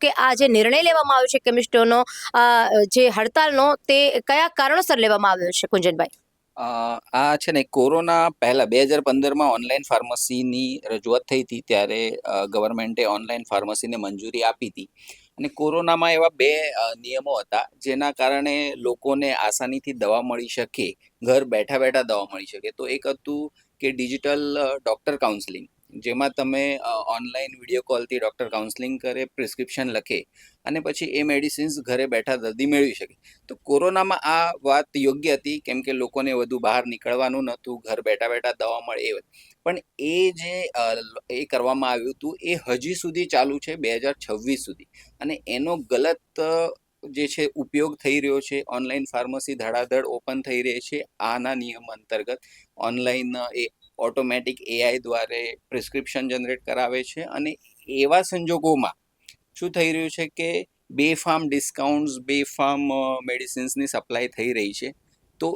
કે આ જે નિર્ણય લેવામાં આવ્યો છે કેમિસ્ટોનો જે હડતાલનો, તે કયા કારણોસર લેવામાં આવ્યો છે, કુંજનભાઈ? આ છે ને કોરોના પહેલા 2015માં ઓનલાઈન ફાર્મસીની રજૂઆત થઈ હતી, ત્યારે ગવર્મેન્ટે ઓનલાઈન ફાર્મસીને મંજૂરી આપી હતી. અને કોરોનામાં એવા બે નિયમો હતા જેના કારણે લોકોને આસાનીથી દવા મળી શકે, ઘર બેઠા બેઠા દવા મળી શકે. તો એક હતું કે ડિજિટલ ડોક્ટર કાઉન્સેલિંગ, જેમાં તમે ઓનલાઈન વિડીયો કોલથી ડૉક્ટર કાઉન્સેલિંગ કરે, પ્રિસ્ક્રિપ્શન લખે અને પછી એ મેડિસિન્સ ઘરે બેઠા દર્દી મેળવી શકે. તો કોરોનામાં આ વાત યોગ્ય હતી, કેમ કે લોકોને વધુ બહાર નીકળવાનું નહોતું, ઘર બેઠા બેઠા દવા મળે એ. પણ એ જે એ કરવામાં આવ્યું હતું એ હજી સુધી ચાલુ છે 2026 સુધી. અને એનો ગલત જે છે ઉપયોગ થઈ રહ્યો છે. ઓનલાઈન ફાર્મસી ધડાધડ ઓપન થઈ રહી છે આના નિયમ અંતર્ગત. ઓનલાઈન એ ઓટોમેટિક એઆઈ દ્વારા પ્રિસ્ક્રિપ્શન જનરેટ કરાવે છે. અને એવા સંજોગોમાં શું થઈ રહ્યું છે કે બેફામ ડિસ્કાઉન્ટ્સ, બેફામ મેડિસિન્સની સપ્લાય થઈ રહી છે. તો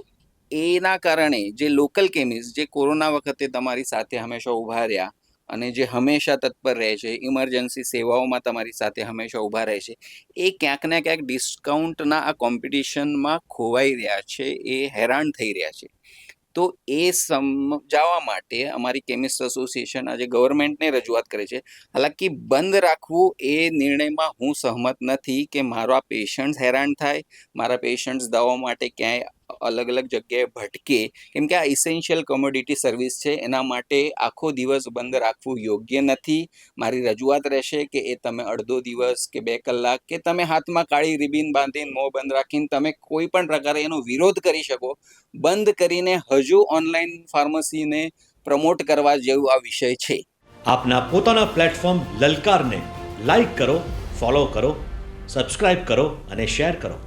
એના કારણે જે લોકલ કેમિસ્ટ, જે કોરોના વખતે તમારી સાથે હંમેશા ઊભા રહ્યા અને જે હંમેશા તત્પર રહે છે, ઇમરજન્સી સેવાઓમાં તમારી સાથે હંમેશા ઊભા રહે છે, એ ક્યાંક ને ક્યાંક ડિસ્કાઉન્ટના આ કોમ્પિટિશનમાં ખોવાઈ રહ્યા છે, એ હેરાન થઈ રહ્યા છે. તો એ સમજાવવા માટે અમારી કેમિસ્ટ એસોસિએશન આજે ગવર્મેન્ટને રજૂઆત કરે છે. હાલાકી બંધ રાખવું એ નિર્ણયમાં હું સહમત નથી કે મારા પેશન્ટ્સ હેરાન થાય, મારા પેશન્ટ્સ દવા માટે ક્યાંય અલગ અલગ જગ્યાએ ભટકે, કેમ કે આ ઇસેન્શિયલ કોમોડિટી સર્વિસ છે. એના માટે આખો દિવસ બંધ રાખવું યોગ્ય નથી. મારી રજૂઆત રહેશે કે એ તમે અડધો દિવસ કે 2 કલાક કે તમે હાથમાં કાળી રિબિન બાંધીને મોં બંધ રાખીને તમે કોઈ પણ પ્રકારે એનો વિરોધ કરી શકો. બંધ કરીને હજુ ઓનલાઈન ફાર્મસીને પ્રમોટ કરવા જેવું આ વિષય છે. આપના પોતાના પ્લેટફોર્મ લલકારને લાઈક કરો, ફોલો કરો, સબસ્ક્રાઇબ કરો અને શેર કરો.